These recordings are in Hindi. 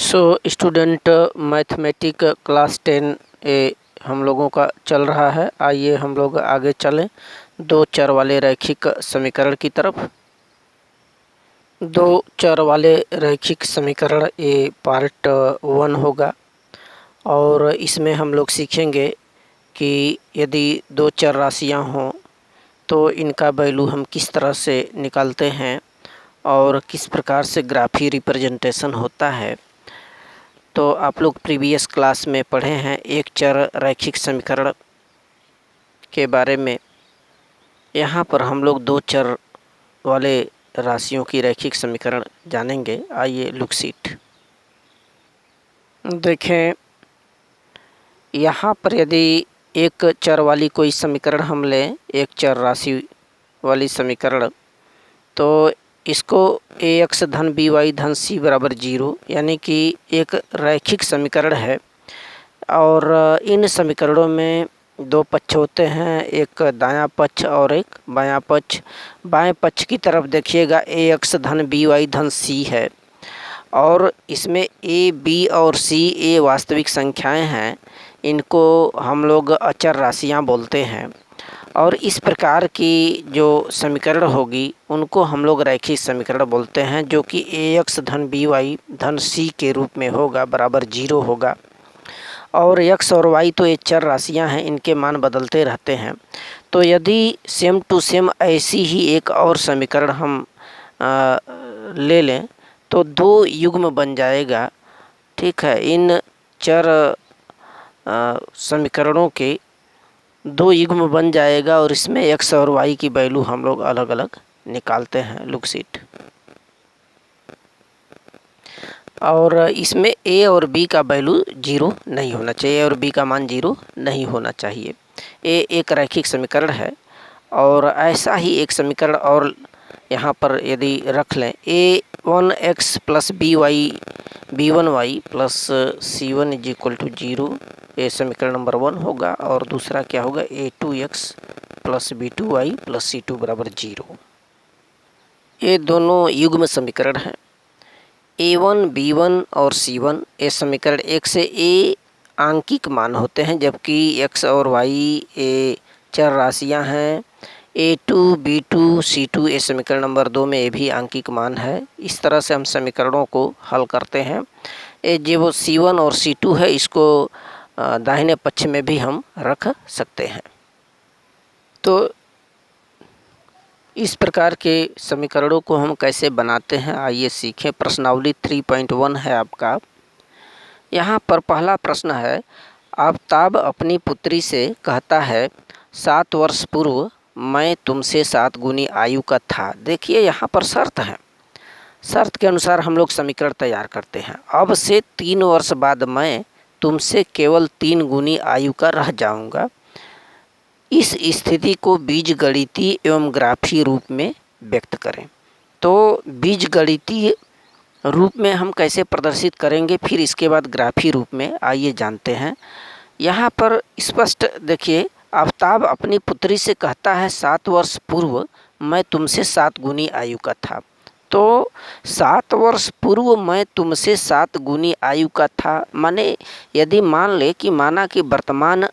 सो स्टूडेंट मैथमेटिक क्लास 10 ए हम लोगों का चल रहा है। आइए हम लोग आगे चलें दो चर वाले रैखिक समीकरण की तरफ। दो चर वाले रैखिक समीकरण ये पार्ट 1 होगा और इसमें हम लोग सीखेंगे कि यदि दो चर राशियां हों तो इनका वैल्यू हम किस तरह से निकालते हैं और किस प्रकार से ग्राफी रिप्रेजेंटेशन होता है। तो आप लोग प्रीवियस क्लास में पढ़े हैं एक चर रैखिक समीकरण के बारे में। यहाँ पर हम लोग दो चर वाले राशियों की रैखिक समीकरण जानेंगे। आइए लुक सीट देखें। यहाँ पर यदि एक चर वाली कोई समीकरण हम लें, एक चर राशि वाली समीकरण, तो इसको ax धन by धन c बराबर 0 यानी कि एक रैखिक समीकरण है। और इन समीकरणों में दो पक्ष होते हैं, एक दायां पक्ष और एक बायां पक्ष। बाएं पक्ष की तरफ देखिएगा ax धन by धन c है और इसमें a, b और c ये वास्तविक संख्याएं हैं। इनको हम लोग अचर राशियां बोलते हैं और इस प्रकार की जो समीकरण होगी उनको हम लोग रैखिक समीकरण बोलते हैं, जो कि ax धन by धन c के रूप में होगा, बराबर 0 होगा। और x और y तो ये चर राशियां हैं, इनके मान बदलते रहते हैं। तो यदि सेम टू सेम ऐसी ही एक और समीकरण हम ले लें तो दो युग्म बन जाएगा। ठीक है, इन चर समीकरणों के दो युग्म बन जाएगा और इसमें x और y की वैल्यू हम लोग अलग अलग निकालते हैं। Look seat. और इसमें a और b का वैल्यू 0 नहीं होना चाहिए और b का मान 0 नहीं होना चाहिए। ये एक रैखिक समीकरण है। और ऐसा ही एक समीकरण और यहाँ पर यदि रख लें a1x plus b1y plus c1 is equal to 0, ये समीकरण नंबर 1 होगा। और दूसरा क्या होगा, a2x plus b2y plus c2 बराबर 0। ये दोनों युग्म समीकरण हैं, a1, b1 और c1। ये समीकरण 1 से a आंकिक मान होते हैं, जबकि x और y ये चर राशियां हैं। a2, b2, c2 ये समीकरण नंबर 2 में ये भी आंकिक मान है। इस तरह से हम समीकरणों को हल करते हैं। ये जो c1 और c2 है इसको दाहिने पक्ष में भी हम रख सकते हैं। तो इस प्रकार के समीकरणों को हम कैसे बनाते हैं आइए सीखें। प्रश्नावली 3.1 है आपका। यहाँ पर पहला प्रश्न है, आफताब अपनी पुत्री से कहता है 7 वर्ष पूर्व मैं तुमसे 7 गुनी आयु का था। देखिए यहाँ पर शर्त है, शर्त के अनुसार हम लोग समीकरण तैयार करते हैं। अब से 3 वर्ष बाद मैं तुमसे केवल 3 गुनी आयु का रह जाऊंगा। इस स्थिति को बीजगणितीय एवं ग्राफी रूप में व्यक्त करें। तो बीजगणितीय रूप में हम कैसे प्रदर्शित करेंगे, फिर इसके बाद ग्राफी रूप में, आइए जानते हैं। यहाँ पर स्पष्ट देखिए, आफताब अपनी पुत्री से कहता है 7 वर्ष पूर्व मैं तुमसे 7 गुनी आयु का था। तो 7 वर्ष पूर्व मैं तुमसे 7 गुनी आयु का था, माने यदि मान ले कि माना कि वर्तमान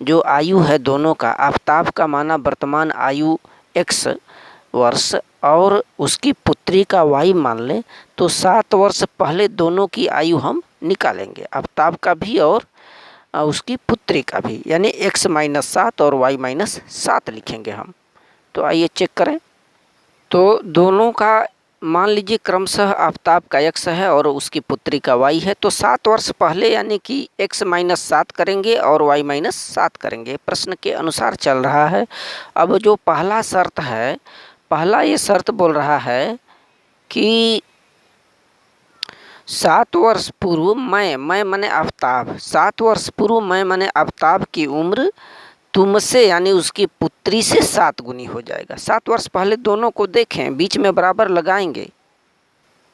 जो आयु है दोनों का, आफताब का माना वर्तमान आयु x वर्ष और उसकी पुत्री का y मान ले, तो 7 वर्ष पहले दोनों की आयु हम निकालेंगे, आफताब का भी और उसकी पुत्री का भी, यानी x माइनस 7 और y माइनस 7 लिखेंगे हम। तो आइए चेक करें। तो दोनों का मान लीजिए क्रमशः आफताब का x है और उसकी पुत्री का y है। तो 7 वर्ष पहले यानी कि x माइनस 7 करेंगे और y माइनस 7 करेंगे, प्रश्न के अनुसार चल रहा है। अब जो पहला शर्त है, पहला ये शर्त बोल रहा है कि 7 वर्ष पूर्व मैं माने आफताब, 7 वर्ष पूर्व मैं माने आफताब की उम्र तुमसे यानी उसकी पुत्री से 7 गुनी हो जाएगा। 7 वर्ष पहले दोनों को देखें, बीच में बराबर लगाएंगे।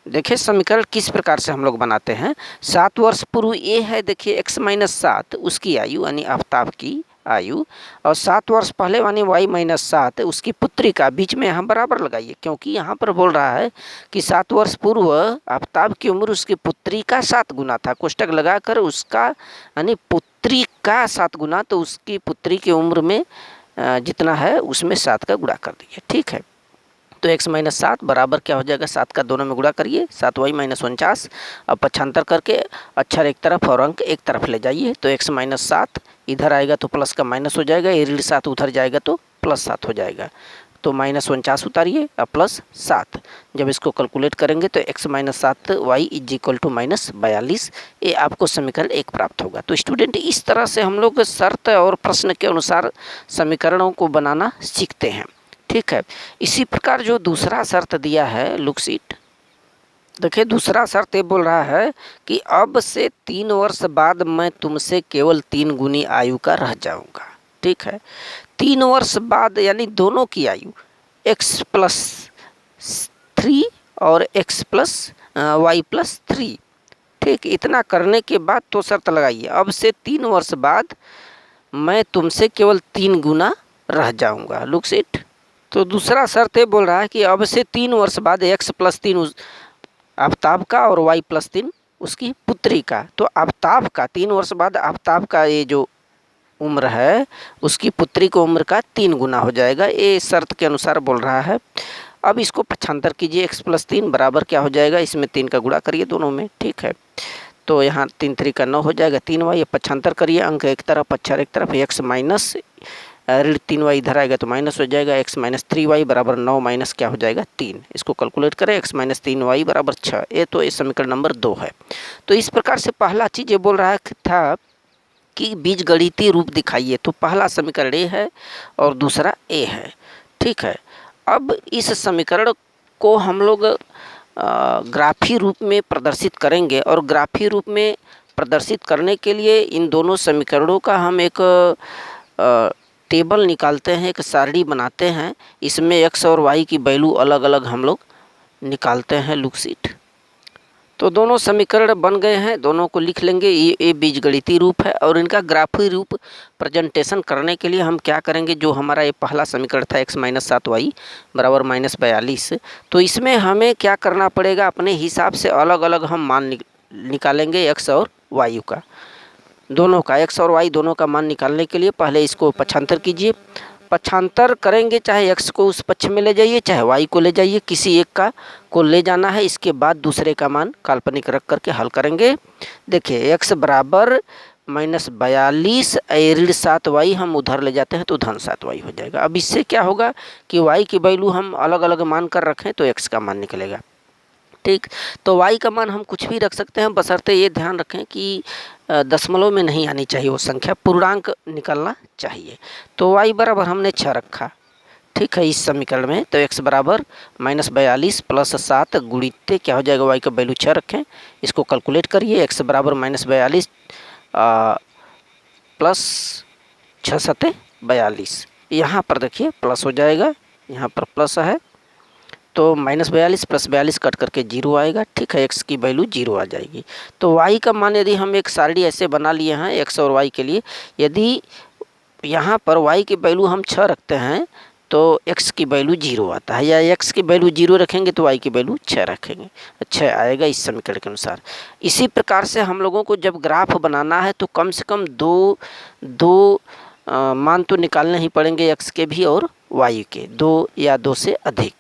देखिए समीकरण किस प्रकार से हम लोग बनाते हैं। 7 वर्ष पूर्व ये है, देखिए x माइनस 7 उसकी आयु यानी आफताब की आयु और 7 वर्ष पहले वाली y माइनस 7 उसकी पुत्री का, बीच में यहाँ बराबर लगाइए क्योंकि यहाँ पर बोल रहा है कि 7 वर्ष पूर्व आफ्ताब की उम्र उसकी पुत्री का 7 गुना था। कोष्टक लगाकर उसका यानी पुत्री का 7 गुना, तो उसकी पुत्री की उम्र में जितना है उसमें 7 का गुणा कर दिए। ठीक है, तो x माइनस 7 बराबर क्या हो जाएगा, 7 का दोनों में गुणा करिए, 7y माइनस 49। अब पक्षांतर करके अक्षर एक तरफ और अंक एक तरफ ले जाइए, तो x माइनस 7 इधर आएगा तो प्लस का माइनस हो जाएगा, ये ऋण 7 उधर जाएगा तो प्लस 7 हो जाएगा। तो माइनस 49 उतारिए और प्लस 7, जब इसको कैलकुलेट करेंगे तो x minus 7y is equal to minus 42, ये आपको समीकरण 1 प्राप्त होगा। तो स्टूडेंट इस तरह से हम लोग शर्त और प्रश्न के अनुसार समीकरणों को बनाना सीखते हैं। ठीक है, इसी प्रकार जो दूसरा शर्त दिया है लुक सीट, देखिए दूसरा शर्त ये बोल रहा है कि अब से 3 वर्ष बाद मैं तुमसे केवल 3 गुनी आयु का रह जाऊंगा। ठीक है, 3 वर्ष बाद यानी दोनों की आयु x प्लस 3 और x प्लस वाई प्लस 3। ठीक, इतना करने के बाद तो शर्त लगाइए, अब से 3 वर्ष बाद मैं तुमसे केवल 3 गुना रह जाऊंगा। लुक सीट, तो दूसरा शर्त ये बोल रहा है कि अब से 3 वर्ष बाद x प्लस 3 आफ्ताब का और y प्लस 3 उसकी पुत्री का, तो आफ्ताब का 3 वर्ष बाद आफ्ताब का ये जो उम्र है उसकी पुत्री की उम्र का 3 गुना हो जाएगा, ये शर्त के अनुसार बोल रहा है। अब इसको पक्षांतर कीजिए, x प्लस 3 बराबर क्या हो जाएगा, इसमें 3 का गुणा करिए दोनों में। ठीक है, तो यहाँ 3 3 का 9 हो जाएगा, 3y पक्षांतर करिए, अंक एक तरफ अक्षर एक तरफ, x माइनस ऋण 3y इधर आएगा तो माइनस हो जाएगा, x माइनस 3y बराबर 9 माइनस क्या हो जाएगा 3, इसको कैलकुलेट करें, x माइनस 3y बराबर 6। ये तो ये समीकरण नंबर 2 है। तो इस प्रकार से पहला चीज़ ये बोल रहा था कि बीजगणितीय रूप दिखाइए, तो पहला समीकरण ए है और दूसरा ए है। ठीक है, अब इस समीकरण को हम लोग ग्राफी रूप में प्रदर्शित करेंगे और ग्राफी रूप में प्रदर्शित करने के लिए इन दोनों समीकरणों का हम एक टेबल निकालते हैं, एक सारणी बनाते हैं, इसमें x और y की वैल्यू अलग अलग हम लोग निकालते हैं। लुक सीट, तो दोनों समीकरण बन गए हैं, दोनों को लिख लेंगे, ये बीजगणितीय रूप है और इनका ग्राफी रूप प्रेजेंटेशन करने के लिए हम क्या करेंगे, जो हमारा ये पहला समीकरण था x माइनस 7y बराबर माइनस 42, तो इसमें हमें क्या करना पड़ेगा, अपने हिसाब से अलग अलग हम मान निकालेंगे x और y का, दोनों का x और y दोनों का मान निकालने के लिए पहले इसको पक्षांतर कीजिए। पक्षांतर करेंगे, चाहे x को उस पक्ष में ले जाइए चाहे y को ले जाइए, किसी एक का को ले जाना है, इसके बाद दूसरे का मान काल्पनिक रख करके हल करेंगे। देखिए x बराबर माइनस 42 ऋण 7y हम उधर ले जाते हैं तो धन 7y हो जाएगा। अब इससे क्या होगा कि y की वैल्यू हम अलग अलग मान कर रखें तो x का मान निकलेगा। ठीक, तो y का मान हम कुछ भी रख सकते हैं, बशर्ते ये ध्यान रखें कि दशमलव में नहीं आनी चाहिए वो संख्या, पूर्णांक निकलना चाहिए। तो y बराबर हमने 6 रखा। ठीक है, इस समीकरण में तो x बराबर माइनस 42 प्लस 7 गुणित क्या हो जाएगा, y का वैल्यू 6 रखें, इसको कैलकुलेट करिए, x बराबर माइनस 42 प्लस 6 सत्ते 42, यहाँ पर देखिए प्लस हो जाएगा, यहाँ पर प्लस है तो माइनस 42 प्लस 42 कट करके 0 आएगा। ठीक है, x की वैल्यू 0 आ जाएगी। तो y का मान यदि हम एक सारणी ऐसे बना लिए हैं x और y के लिए, यदि यहाँ पर y की वैल्यू हम 6 रखते हैं तो x की वैल्यू 0 आता है, या x की वैल्यू 0 रखेंगे तो y की वैल्यू 6 रखेंगे, 6 आएगा इस समीकरण के अनुसार। इसी प्रकार से हम लोगों को जब ग्राफ बनाना है तो कम से कम दो मान तो निकालने ही पड़ेंगे, x के भी और y के, 2 या 2 से अधिक।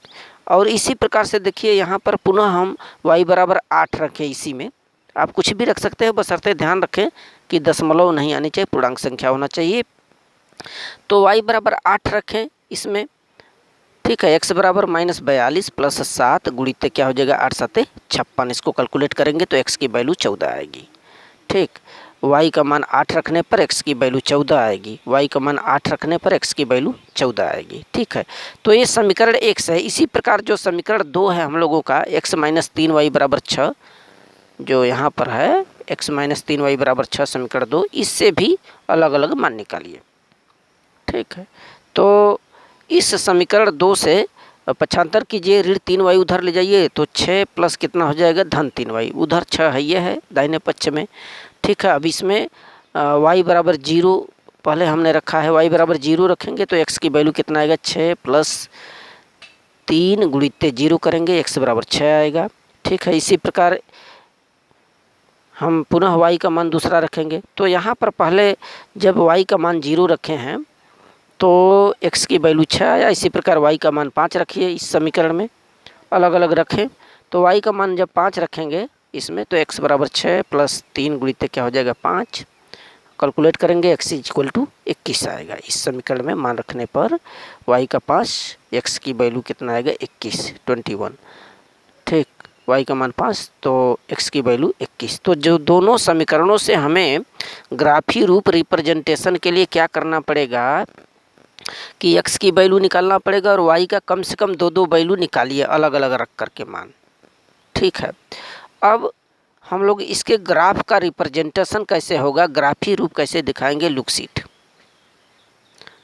और इसी प्रकार से देखिए यहाँ पर पुनः हम y बराबर 8 रखें, इसी में आप कुछ भी रख सकते हैं, बशर्ते ध्यान रखें कि दशमलव नहीं आनी चाहिए, पूर्णांक संख्या होना चाहिए। तो y बराबर 8 रखें इसमें। ठीक है, x बराबर माइनस 42 प्लस 7 गुणित क्या हो जाएगा 8 7 56, इसको कैलकुलेट करेंगे तो x की वैल्यू 14 आएगी। ठीक, y का मान 8 रखने पर x की वैल्यू 14 आएगी, y का मान 8 रखने पर x की वैल्यू 14 आएगी। ठीक है, तो ये समीकरण 1 है। इसी प्रकार जो समीकरण 2 है हम लोगों का, x माइनस 3y बराबर 6, जो यहाँ पर है x माइनस 3y बराबर 6 समीकरण 2, इससे भी अलग अलग मान निकालिए। ठीक है, तो इस समीकरण 2 से पक्षांतर कीजिए, ऋण 3y उधर ले जाइए तो 6 प्लस कितना हो जाएगा धन 3y, उधर 6 है, ये है दाहिने पक्ष में। ठीक है, अब इसमें y बराबर 0 पहले हमने रखा है y बराबर 0 रखेंगे तो x की वैल्यू कितना आएगा 6 प्लस 3 गुणित 0 करेंगे x बराबर 6 आएगा। ठीक है, इसी प्रकार हम पुनः y का मान दूसरा रखेंगे। तो यहाँ पर पहले जब y का मान 0 रखे हैं तो x की वैल्यू 6 आया। इसी प्रकार y का मान 5 रखिए, इस समीकरण में अलग अलग रखें। तो y का मान जब 5 रखेंगे इसमें तो x बराबर 6 प्लस 3 गुणित क्या हो जाएगा 5, कैलकुलेट करेंगे x इक्वल टू 21 आएगा। इस समीकरण में मान रखने पर y का 5, x की वैल्यू कितना आएगा 21। ठीक, y का मान 5 तो x की वैल्यू 21। तो जो दोनों समीकरणों से हमें ग्राफी रूप रिप्रेजेंटेशन के लिए क्या करना पड़ेगा कि x की वैल्यू निकालना पड़ेगा और y का कम से कम दो वैल्यू निकालिए अलग अलग रख करके मान। ठीक है, अब हम लोग इसके ग्राफ का रिप्रेजेंटेशन कैसे होगा, ग्राफी रूप कैसे दिखाएंगे, लुकसीट।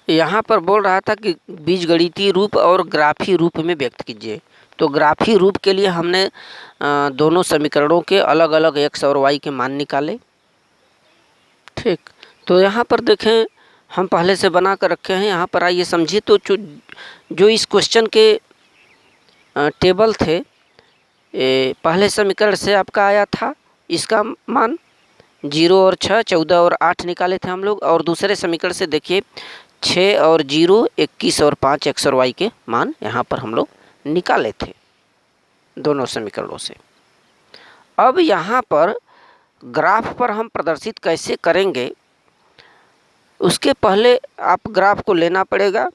यहाँ पर बोल रहा था कि बीजगणितीय रूप और ग्राफी रूप में व्यक्त कीजिए। तो ग्राफी रूप के लिए हमने दोनों समीकरणों के अलग अलग x और y के मान निकाले। ठीक, तो यहाँ पर देखें हम पहले से बना कर रखे हैं। यहाँ पर आइए समझिए। तो जो इस क्वेश्चन के टेबल थे, पहले समीकरण से आपका आया था, इसका मान 0 और 6, 14 और 8 निकाले थे हम लोग। और दूसरे समीकरण से देखिए 6 और 0, 21 और 5 x और y के मान यहाँ पर हम लोग निकाले थे दोनों समीकरणों से। अब यहाँ पर ग्राफ पर हम प्रदर्शित कैसे करेंगे, उसके पहले आप ग्राफ को लेना पड़ेगा,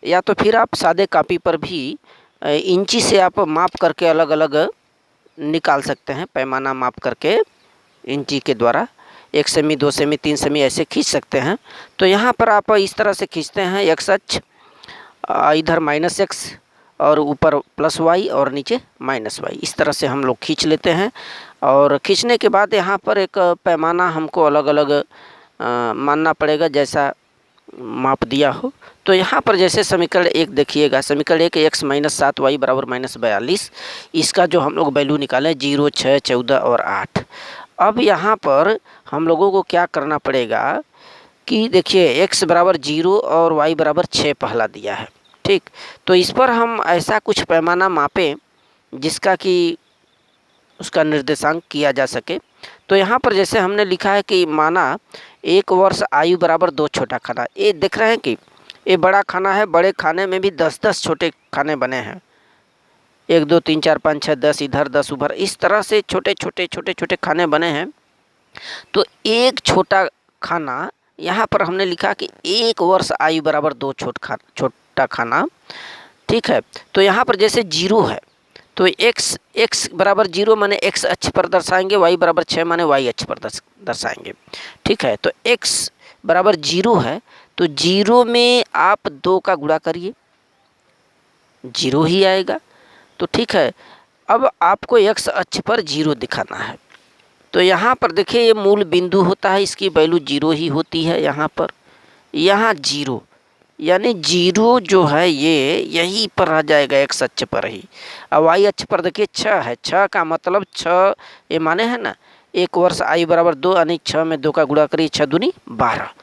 या तो फिर आप सादे कापी पर भी इंची से आप माप करके अलग अलग निकाल सकते हैं, पैमाना माप करके इंची के द्वारा 1 सेमी, 2 सेमी, 3 सेमी ऐसे खींच सकते हैं। तो यहाँ पर आप इस तरह से खींचते हैं, x अक्ष इधर -x और ऊपर +y और नीचे -y, इस तरह से हम लोग खींच लेते हैं। और खींचने के बाद यहाँ पर एक पैमाना हमको अलग अलग मानना पड़ेगा जैसा माप दिया हो। तो यहाँ पर जैसे समीकरण 1 देखिएगा, समीकरण 1 x - 7y बराबर -42, इसका जो हम लोग वैल्यू निकालें 0, 6, 14 और 8। अब यहाँ पर हम लोगों को क्या करना पड़ेगा कि देखिए x बराबर 0 और y बराबर 6 पहला दिया है। ठीक, तो इस पर हम ऐसा कुछ पैमाना मापें जिसका कि उसका निर्देशांक किया जा सके। तो यहाँ पर जैसे हमने लिखा है कि माना 1 वर्ष आयु बराबर 2 छोटा खाना। ये देख रहे हैं कि ये बड़ा खाना है, बड़े खाने में भी 10-10 छोटे खाने बने हैं, 1 2 3 4 5 6 10 इधर 10 उधर, इस तरह से छोटे छोटे खाने बने हैं। तो एक छोटा खाना, यहाँ पर हमने लिखा कि 1 वर्ष आयु बराबर 2 छोटा खाना। ठीक है, तो यहाँ पर जैसे 0 है तो x बराबर 0 माने x अक्ष पर दर्शाएंगे, y बराबर 6 माने y अक्ष पर दर्शाएंगे। ठीक है, तो x बराबर 0 है तो 0 में आप 2 का गुणा करिए, 0 ही आएगा। तो ठीक है, अब आपको x अक्ष पर 0 दिखाना है। तो यहाँ पर देखिए ये मूल बिंदु होता है, इसकी वैल्यू 0 ही होती है। यहाँ पर यहाँ 0 यानी 0 जो है ये यहीं पर आ जाएगा x अक्ष पर ही। अब y अक्ष पर देखिए 6 है, 6 का मतलब 6 ये माने है ना 1 वर्ष आयु बराबर 2 यानी 6 में 2 का गुणा करिए, 6 दूनी 12।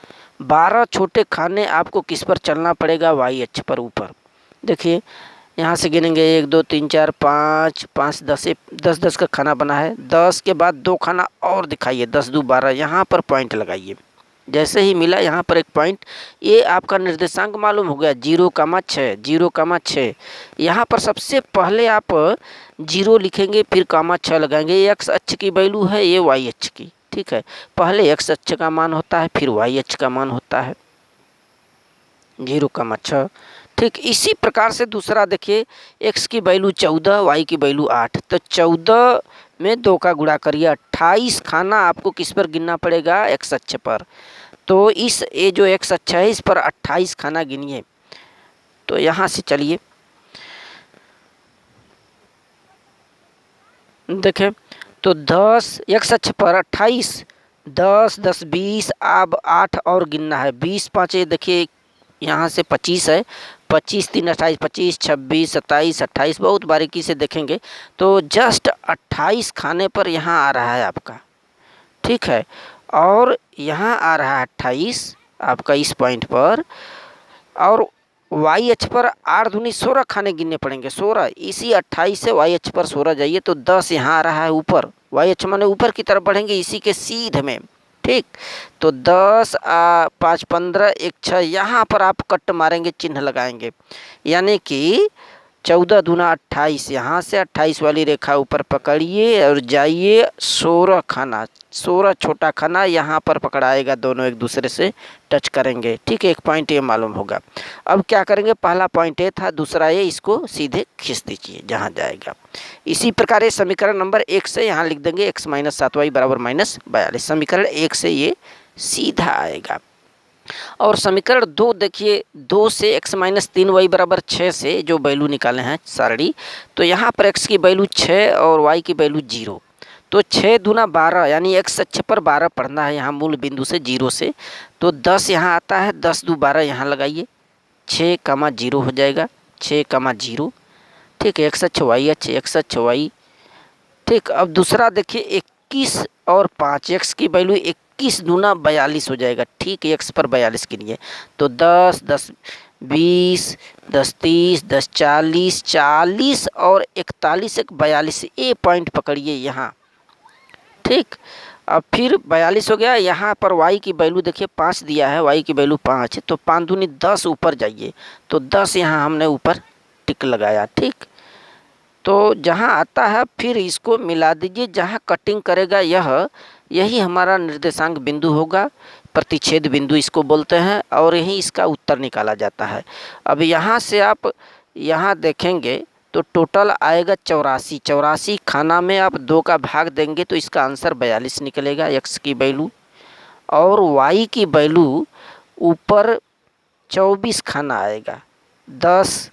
12 छोटे खाने आपको किस पर चलना पड़ेगा, y अक्ष पर ऊपर। देखिए यहाँ से गिनेंगे 1 2 3 4 5 5 10 10 का खाना बना है, 10 के बाद 2 खाना और दिखाइए, 10 2 12, यहाँ पर पॉइंट लगाइए। जैसे ही मिला यहाँ पर एक पॉइंट, ये आपका निर्देशांक मालूम हो गया 0,6 0,6। यहाँ पर सबसे पहले आप 0 लिखेंगे, फिर 6 लगाएंगे। ये x अक्ष की वैल्यू है, ये y अक्ष की। ठीक है, पहले x अक्ष का मान होता है, फिर y अक्ष का मान होता है 0,6। ठीक, इसी प्रकार से दूसरा देखिए x की वैल्यू 14, y की वैल्यू 8। तो 14 में 2 का गुणा करिए, 28 खाना आपको किस पर गिनना पड़ेगा, x अक्ष पर। तो इस ये जो x अक्ष है इस पर 28 खाना गिनिए। तो यहाँ से चलिए देखें, तो 10 x अक्ष पर 28, 10 10 20, अब 8 और गिनना है, 20 5 ये देखिए यहाँ से 25 है, 25 3 28, 25 26 27 28, बहुत बारीकी से देखेंगे तो जस्ट 28 खाने पर यहाँ आ रहा है आपका। ठीक है, और यहाँ आ रहा है 28, आपका इस पॉइंट पर, और वाई अक्ष पर 8 दूनी 16 खाने गिनने पड़ेंगे। 16 इसी 28 से वाई अक्ष पर 16 जाइए तो 10 यहाँ आ रहा है ऊपर, वाई अक्ष माने ऊपर की तरफ बढ़ेंगे इसी के सीधे में। ठीक, तो 10 5 15 1 6 यहाँ पर आप कट मारेंगे, चिन्ह लगाएंगे, यानी कि 14 दूना 28, यहाँ से 28 वाली रेखा ऊपर पकड़िए और जाइए 16 खाना, 16 छोटा खाना यहाँ पर पकड़ाएगा, दोनों एक दूसरे से टच करेंगे। ठीक है, एक पॉइंट ये मालूम होगा। अब क्या करेंगे, पहला पॉइंट ये था, दूसरा ये, इसको सीधे खींच दीजिए जहाँ जाएगा। इसी प्रकार ये समीकरण नंबर 1 से यहाँ लिख देंगे x - 7y बराबर -42। समीकरण 1 से ये सीधा आएगा। और समीकरण 2 देखिए, 2 से x - 3y बराबर 6 से जो वैल्यू निकाले हैं सारणी, तो यहाँ पर x की वैल्यू 6 और y की वैल्यू 0, तो 6 दूना 12, यानी x अक्ष पर 12 पढ़ना है यहाँ मूल बिंदु से 0 से, तो 10 यहाँ आता है, 10 दू 12 यहाँ लगाइए, 6, 0 हो जाएगा, 6, 0। ठीक है, x अक्ष y अक्ष, x अक्ष y। ठीक, अब दूसरा देखिए 21 और 5, x की वैल्यू 21 दूना 42 हो जाएगा। ठीक है, x पर 42 के लिए, तो 10, 10 20, 10 30, 10 40, 40 और 41, 42, ये पॉइंट पकड़िए यहाँ। ठीक, अब फिर 42 हो गया, यहाँ पर y की वैल्यू देखिए 5 दिया है, y की वैल्यू 5, तो 5 दूनी 10 ऊपर जाइए, तो 10 यहाँ हमने ऊपर टिक लगाया। ठीक, तो जहाँ आता है फिर इसको मिला दीजिए, जहाँ कटिंग करेगा यही हमारा निर्देशांक बिंदु होगा, प्रतिच्छेद बिंदु इसको बोलते हैं, और यही इसका उत्तर निकाला जाता है। अब यहाँ से आप यहाँ देखेंगे तो टोटल आएगा 84। 84 खाना में आप 2 का भाग देंगे तो इसका आंसर 42 निकलेगा, x की वैल्यू, और y की वैल्यू ऊपर 24 खाना आएगा, 10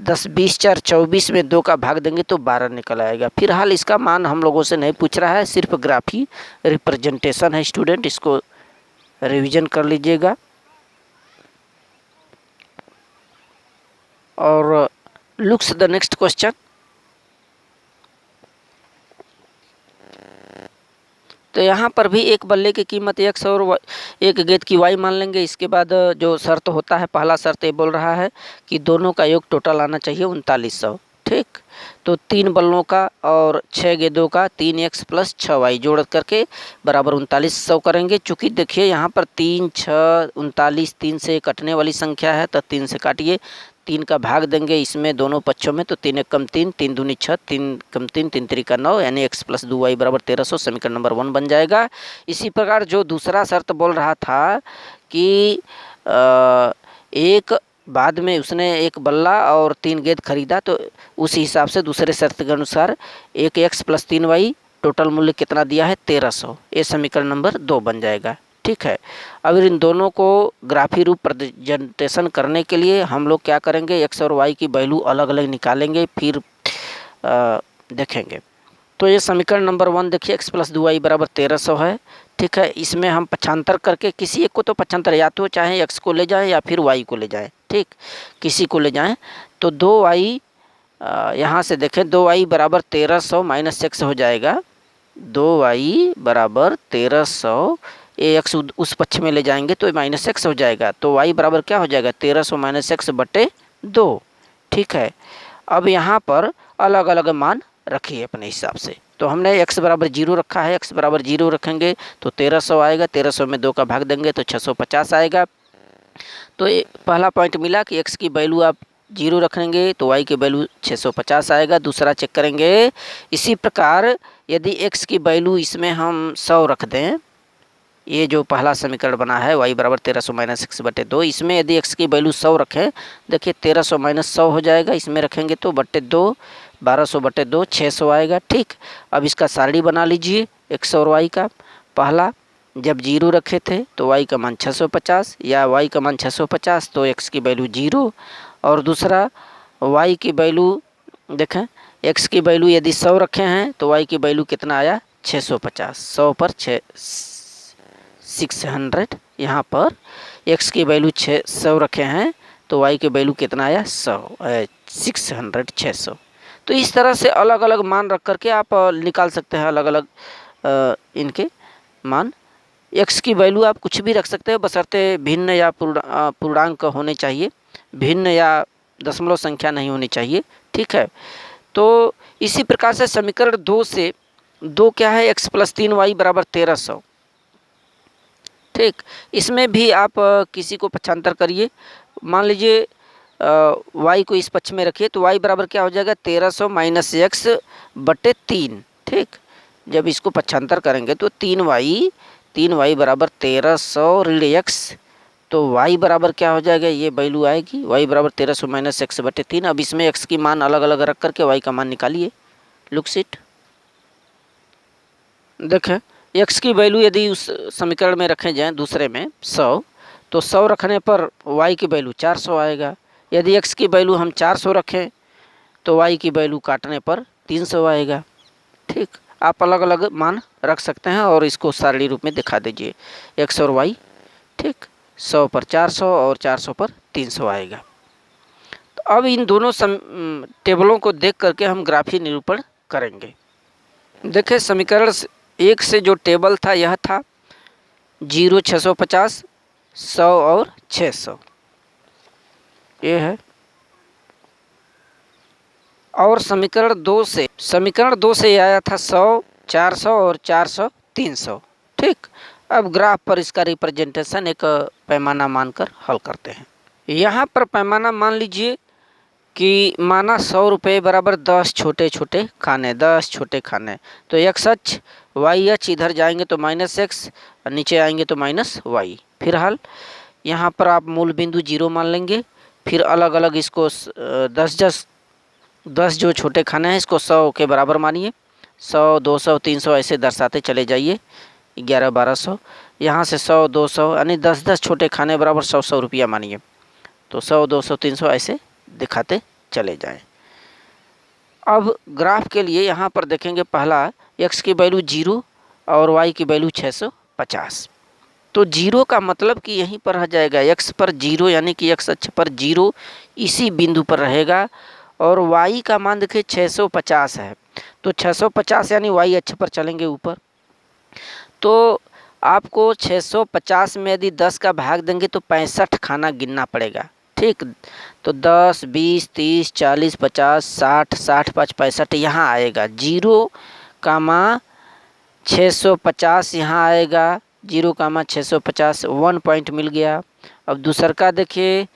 10 20 4 24 में 2 का भाग देंगे तो 12 निकल आएगा। फिलहाल इसका मान हम लोगों से नहीं पूछ रहा है, सिर्फ ग्राफी रिप्रेजेंटेशन है स्टूडेंट, इसको रिवीजन कर लीजिएगा। और लुक्स द नेक्स्ट क्वेश्चन। तो यहाँ पर भी एक बल्ले की कीमत x और एक गेंद की y मान लेंगे। इसके बाद जो शर्त होता है, पहला शर्त ये बोल रहा है कि दोनों का योग टोटल आना चाहिए 3900। ठीक, तो 3 बल्लों का और 6 गेंदों का 3x + 6y जोड़ करके बराबर 3900 करेंगे। चूँकि देखिए यहाँ पर 3 6 39, 3 से कटने वाली संख्या है, तो 3 से काटिए, 3 का भाग देंगे इसमें दोनों पक्षों में, तो 3 1 कम 3, 3 दूनी 6, 3 कम 3, 3 3 9, यानी x + 2y बराबर 1300, समीकरण नंबर 1 बन जाएगा। इसी प्रकार जो दूसरा शर्त बोल रहा था कि एक बाद में उसने एक बल्ला और 3 गेंद खरीदा, तो उस हिसाब से दूसरे शर्त के अनुसार एक x + 3y टोटल मूल्य कितना दिया है 1300, ये समीकरण नंबर 2 बन जाएगा। ठीक है, अब इन दोनों को ग्राफी रूप प्रेजेंटेशन करने के लिए हम लोग क्या करेंगे, x और y की वैल्यू अलग अलग निकालेंगे, फिर देखेंगे। तो ये समीकरण नंबर 1 देखिए, x + 2y बराबर 1300 है। ठीक है, इसमें हम पक्षांतर करके किसी एक को तो पक्षांतर, या तो चाहे x को ले जाएं या फिर y को ले जाएं। ठीक, किसी को ले जाएं, तो 2y यहाँ से देखें, 2y बराबर 1300 - x हो जाएगा, 2y बराबर 1300, ये x उस पक्ष में ले जाएंगे तो -x हो जाएगा, तो y बराबर क्या हो जाएगा 1300 - x बटे 2। ठीक है, अब यहाँ पर अलग अलग मान रखिए अपने हिसाब से। तो हमने x बराबर 0 रखा है, x बराबर 0 रखेंगे तो 1300 आएगा, 1300 में 2 का भाग देंगे तो 650 आएगा। तो ये पहला पॉइंट मिला कि x की वैल्यू आप 0 रखेंगे तो y की वैल्यू 650 आएगा। दूसरा चेक करेंगे, इसी प्रकार यदि x की वैल्यू इसमें हम 100 रख दें, ये जो पहला समीकरण बना है y बराबर 1300 - x बटे 2, इसमें यदि x की वैल्यू 100 रखें, देखिए 1300 - 100 हो जाएगा, इसमें रखेंगे तो बटे 2, 1200 बटे 2, 600 आएगा। ठीक, अब इसका सारणी बना लीजिए x और y का। पहला, जब 0 रखे थे तो y का मान 650 या y का मान 650, तो x की वैल्यू 0, और दूसरा y की वैल्यू देखें, x की वैल्यू यदि 100 रखे हैं तो y की वैल्यू कितना आया 650, 100 पर 600, यहाँ पर x की वैल्यू 600 रखे हैं तो y की वैल्यू कितना आया 600। तो इस तरह से अलग अलग मान रख करके आप निकाल सकते हैं अलग अलग इनके मान। एक्स की वैल्यू आप कुछ भी रख सकते हैं, बशर्ते भिन्न या पूर्णांक होने चाहिए, भिन्न या दशमलव संख्या नहीं होनी चाहिए। ठीक है, तो इसी प्रकार से समीकरण 2 से 2 क्या है, x + 3y = 1300। ठीक, इसमें भी आप किसी को पक्षांतर करिए। मान लीजिए y को इस पक्ष में रखिए, तो y बराबर क्या हो जाएगा, 1300 - x/3। ठीक, जब इसको पक्षांतर करेंगे तो 3y = 1300 ऋण x, तो y बराबर क्या हो जाएगा, ये वैल्यू आएगी, y = 1300 - x/3। अब इसमें x की मान अलग अलग रख करके y का मान निकालिए। लुक सीट, देखें x की वैल्यू यदि उस समीकरण में रखे जाएं दूसरे में 100, तो 100 रखने पर y की वैल्यू 400 आएगा। यदि x की वैल्यू हम 400 रखें तो y की वैल्यू काटने पर 300 आएगा। ठीक, आप अलग अलग मान रख सकते हैं और इसको सारणी रूप में दिखा दीजिए, x और y। ठीक, 100 पर 400 और 400 पर 300 आएगा। तो अब इन दोनों टेबलों को देख करके हम ग्राफीय निरूपण करेंगे। देखें समीकरण 1 से जो टेबल था यह था 0, 650, 100 और 600, ये है। और समीकरण 2 से आया था 100, 400 और 400, 300। ठीक, अब ग्राफ पर इसका रिप्रेजेंटेशन एक पैमाना मानकर हल करते हैं। यहाँ पर पैमाना मान लीजिए कि माना 100 रुपये बराबर 10 छोटे छोटे खाने, 10 छोटे खाने। तो x अक्ष y अक्ष इधर जाएंगे तो -x, नीचे आएंगे तो -y। फिर हल, यहाँ पर आप मूल बिंदु 0 मान लेंगे। फिर अलग अलग इसको 10 जो छोटे खाने हैं इसको 100 के बराबर मानिए। 100, 200, 300 ऐसे दर्शाते चले जाइए, 11, 1200। यहाँ से 100, 200 यानी 10 छोटे खाने बराबर 100 रुपया मानिए। तो 100, 200, 300 ऐसे दिखाते चले जाएं। अब ग्राफ के लिए यहाँ पर देखेंगे, पहला x की वैल्यू 0 और y की वैल्यू 650। तो 0 का मतलब कि यहीं पर रह जाएगा, x पर 0 यानी कि x अक्ष पर 0 इसी बिंदु पर रहेगा। और y का मान देखिए 650 है, तो 650 यानी y अक्ष पर चलेंगे ऊपर। तो आपको 650 में यदि 10 का भाग देंगे तो 65 खाना गिनना पड़ेगा। ठीक, तो 10, 20, 30, 40, 50, 60, 60, 5, 65 यहाँ आएगा। 0, 650 यहाँ आएगा, 0, 650, 1 पॉइंट मिल गया। अब दूसर का देखिए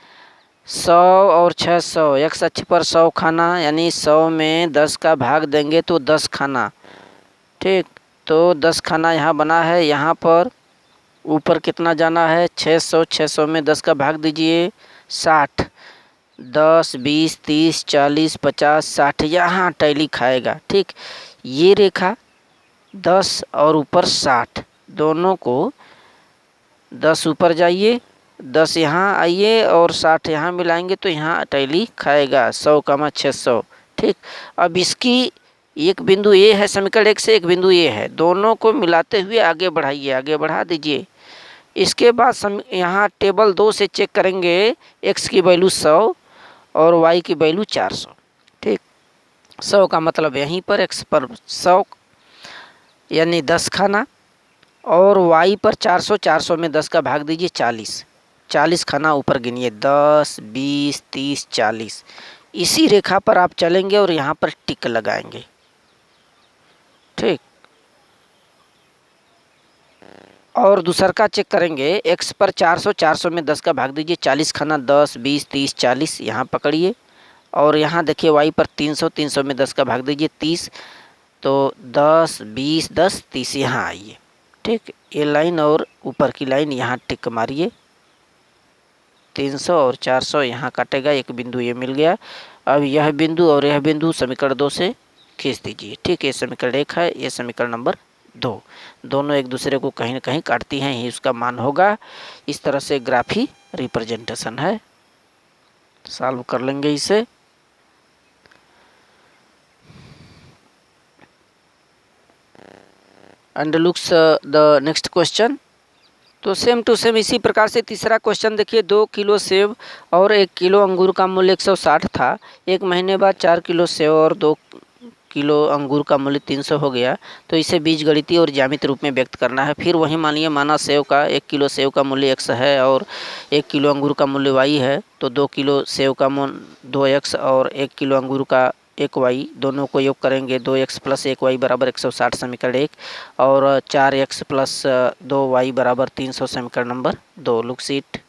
100 और 600, x अक्ष पर 100 खाना यानी 100 में 10 का भाग देंगे तो 10 खाना। ठीक, तो 10 खाना यहाँ बना है। यहाँ पर ऊपर कितना जाना है, 600, 600 में 10 का भाग दीजिए 60, 10, 20, 30, 40, 50, 60 यहाँ टैली खाएगा। ठीक, ये रेखा 10 और ऊपर 60, दोनों को 10 ऊपर जाइए, 10 यहाँ आइए और 60 यहाँ मिलाएंगे तो यहाँ टैली खाएगा 100, 600। ठीक, अब इसकी एक बिंदु ए है, समीकरण 1 से एक बिंदु ए है, दोनों को मिलाते हुए आगे बढ़ाइए, आगे बढ़ा दीजिए। इसके बाद यहाँ टेबल 2 से चेक करेंगे, x की वैल्यू 100 और y की वैल्यू 400। ठीक, 100 का मतलब यहीं पर x पर 100 यानी 10 खाना, और y पर 400, 400 में 10 का भाग दीजिए 40, 40 खाना ऊपर गिनिए, 10, 20, 30, 40। इसी रेखा पर आप चलेंगे और यहाँ पर टिक लगाएंगे। ठीक, और दूसर का चेक करेंगे, x पर 400, 400 में 10 का भाग दीजिए, 40 खाना, 10, 20, 30, 40 यहाँ पकड़िए। और यहाँ देखिए y पर 300, 300 में 10 का भाग दीजिए 30, तो 10, 20, 10, 30 यहाँ आइए। ठीक, ये लाइन और ऊपर की लाइन यहाँ टिक मारिए, 300 और 400 यहाँ काटेगा, एक बिंदु ये मिल गया। अब यह बिंदु और यह बिंदु समीकरण 2 से खींच दीजिए। ठीक, ये समीकरण 1 है, ये समीकरण नंबर 2, दोनों एक दूसरे को कहीं न कहीं काटती हैं, ही उसका मान होगा। इस तरह से ग्राफी रिप्रेजेंटेशन है, सॉल्व कर लेंगे इसे। And looks the next question. तो सेम टू सेम इसी प्रकार से तीसरा क्वेश्चन देखिए, 2 किलो सेब और 1 किलो अंगूर का मूल्य 160 था। एक महीने बाद 4 किलो सेब और 2 किलो अंगूर का मूल्य 300 हो गया, तो इसे बीजगणितीय और ज्यामितीय रूप में व्यक्त करना है। फिर वही मानिए, माना सेव का 1 किलो सेव का मूल्य x है और 1 किलो अंगूर का मूल्य y है, तो 2 किलो सेव का मूल्य 2x और 1 किलो अंगूर का 1y, दोनों को योग करेंगे 2x प्लस 1y बराबर 160 समीकरण 1, और 4x प्लस 2y बराबर 300 समीकरण नंबर 2। Look seat.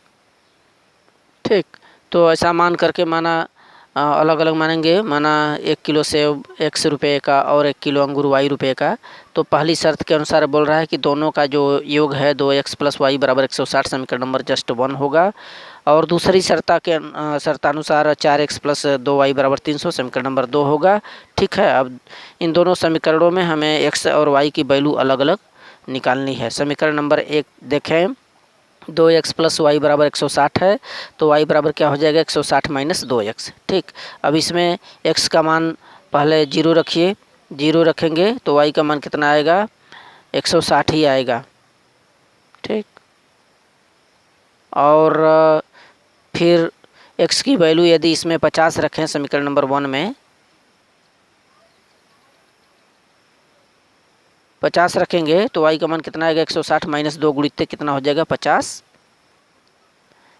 ठीक, तो ऐसा मान करके माना अलग अलग मानेंगे। माना 1 किलो सेब x रुपये का और 1 किलो अंगूर y रुपये का, तो पहली शर्त के अनुसार बोल रहा है कि दोनों का जो योग है 2x प्लस वाई बराबर 160 समीकरण नंबर जस्ट 1 होगा। और दूसरी शर्तानुसार 4x प्लस 2y बराबर 300 समीकरण नंबर 2 होगा। ठीक है, अब इन दोनों समीकरणों में हमें x और y की वैल्यू अलग अलग निकालनी है। समीकरण नंबर 1 देखें, 2x प्लस वाई बराबर 160 है, तो y बराबर क्या हो जाएगा 160 माइनस 2x। ठीक, अब इसमें x का मान पहले 0 रखिए, 0 रखेंगे तो y का मान कितना आएगा 160 ही आएगा। ठीक, और फिर x की वैल्यू यदि इसमें 50 रखें समीकरण नंबर 1 में 50 रखेंगे तो y का मान कितना आएगा 160 माइनस 2 गुणित कितना हो जाएगा 50।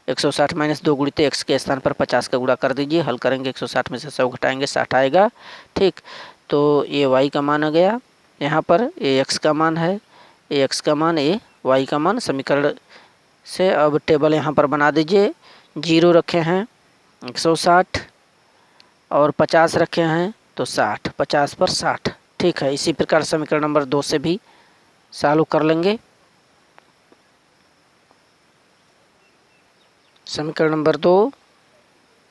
160 माइनस 2 गुणित x के स्थान पर 50 का गुणा कर दीजिए, हल करेंगे 160 में से 100 घटाएंगे 60 आएगा। ठीक, तो ये y का मान आ गया, यहाँ पर ये x का मान है, ये x का मान, ये y का मान। समीकरण से अब टेबल यहाँ पर बना दीजिए। 0 रखे हैं 160 और 50 रखे हैं तो 60, 50 पर 60। ठीक है, इसी प्रकार समीकरण नंबर 2 से भी सॉल्व कर लेंगे। समीकरण नंबर 2,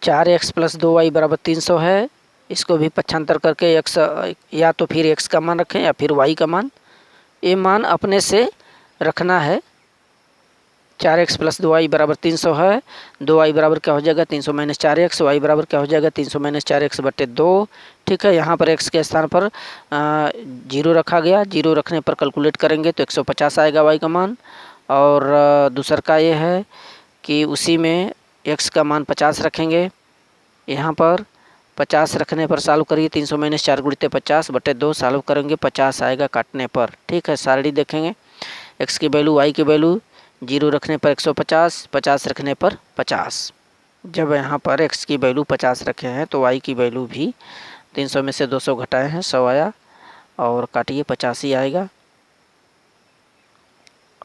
4x प्लस 2y बराबर 300 है। इसको भी पक्षांतर करके x या तो फिर x का मान रखें या फिर y का मान, ये मान अपने से रखना है। 4x प्लस 2y बराबर 300 है, 2y बराबर क्या हो जाएगा 300 माइनस 4x, y बराबर क्या हो जाएगा 300 माइनस 4x बटे 2। ठीक है, यहाँ पर x के स्थान पर 0 रखा गया, 0 रखने पर कैलकुलेट करेंगे तो 150 आएगा y का मान। और दूसरा का ये है कि उसी में x का मान 50 रखेंगे, यहाँ पर 50 रखने पर सॉल्व करिए, 300 माइनस 4 गुणित 50 बटे 2 सॉल्व करेंगे 50 आएगा काटने पर। ठीक है, सारणी देखेंगे, x की वैल्यू y की वैल्यू 0 रखने पर 150, 50 रखने पर 50। जब यहाँ पर x की वैल्यू 50 रखे हैं तो y की वैल्यू भी 300 में से 200 घटाए हैं 100 आया, और काटिए 50 ही आएगा।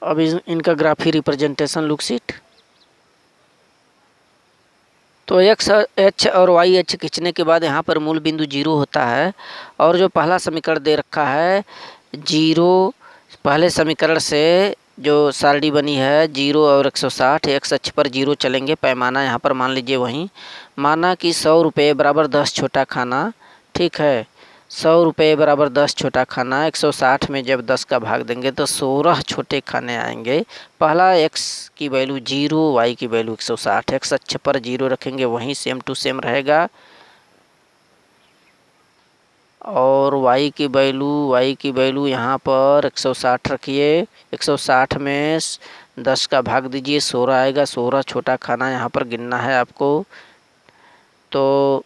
अब इनका ग्राफी रिप्रेजेंटेशन लुक सीट। तो x h और y h खींचने के बाद यहाँ पर मूल बिंदु 0 होता है, और जो पहला समीकरण दे रखा है 0, पहले समीकरण से जो सारणी बनी है 0 और 160, x अक्ष पर 0 चलेंगे, पैमाना यहाँ पर मान लीजिए वहीं, माना कि 100 रुपये बराबर 10 छोटा खाना। ठीक है, 100 रुपये बराबर 10 छोटा खाना, 160 में जब 10 का भाग देंगे तो 16 छोटे खाने आएंगे। पहला x की वैल्यू 0, y की वैल्यू 160, x अक्ष पर 0 रखेंगे वहीं सेम टू सेम रहेगा, और y की वैल्यू यहाँ पर 160 रखिए, 160 में 10 का भाग दीजिए 16 आएगा, 16 छोटा खाना यहाँ पर गिनना है आपको। तो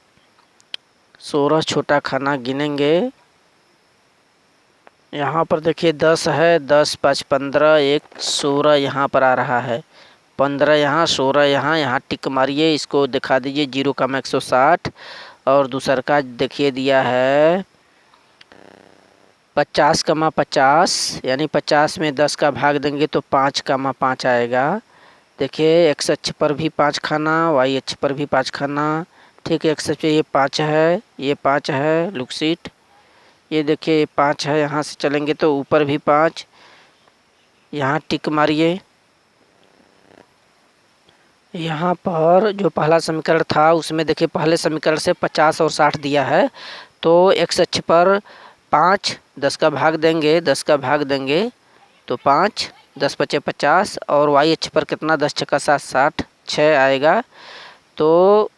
16 छोटा खाना गिनेंगे, यहाँ पर देखिए 10 है, 10 5 15, 1 16 यहाँ पर आ रहा है, 15 यहाँ, 16 यहाँ, यहाँ टिक मारिए, इसको दिखा दीजिए 0 का मैं 160। और दूसर का देखिए दिया है 50 का माँ 50, यानी 50 में 10 का भाग देंगे तो 5 का माँ 5 आएगा। देखिए x अक्ष पर भी 5 खाना, y अक्ष पर भी 5 खाना। ठीक है, x अक्ष पे ये 5 है, ये 5 है, लुक सीट। ये देखिए ये 5 है, यहाँ से चलेंगे तो ऊपर भी 5, यहाँ टिक मारिए। यहाँ पर जो पहला समीकरण था उसमें देखिए पहले समीकरण से 50 और 60 दिया है, तो x अक्ष पर 5, 10 का भाग देंगे, 10 का भाग देंगे तो 5, 10 बचे 50, और y अक्ष पर कितना 10 छक्का 60, 6 आएगा। तो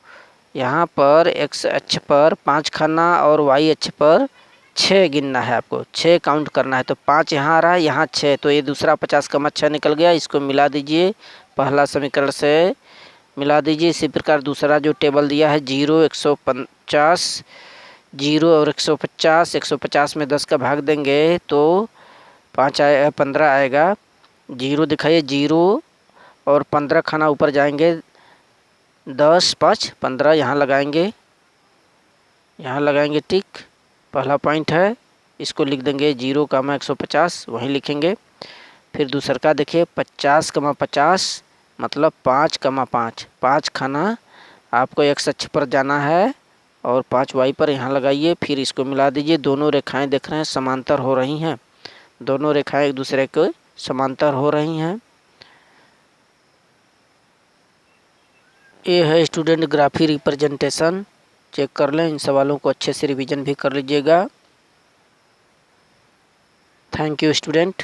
यहाँ पर x अक्ष पर 5 खाना और y अक्ष पर 6 गिनना है आपको, 6 काउंट करना है। तो 5 यहाँ आ रहा है, यहाँ 6, तो ये दूसरा 50 का 6 निकल गया, इसको मिला दीजिए पहला समीकरण से मिला दीजिए। इसी प्रकार दूसरा जो टेबल दिया है 0, 150, 0 और 150, 150 में 10 का भाग देंगे तो 15 आएगा। 0 दिखाइए, 0 और 15 खाना ऊपर जाएंगे, 10 5 15 यहाँ लगाएंगे, टिक। पहला पॉइंट है, इसको लिख देंगे 0, 150 लिखेंगे। फिर दूसर का देखिए 50, मतलब 5, 5 खाना आपको x अक्ष पर जाना है और 5 y पर यहाँ लगाइए। फिर इसको मिला दीजिए, दोनों रेखाएं देख रहे हैं समांतर हो रही हैं, दोनों रेखाएं एक दूसरे को समांतर हो रही हैं। ये है स्टूडेंट ग्राफी रिप्रेजेंटेशन, चेक कर लें। इन सवालों को अच्छे से रिवीजन भी कर लीजिएगा। Thank you student.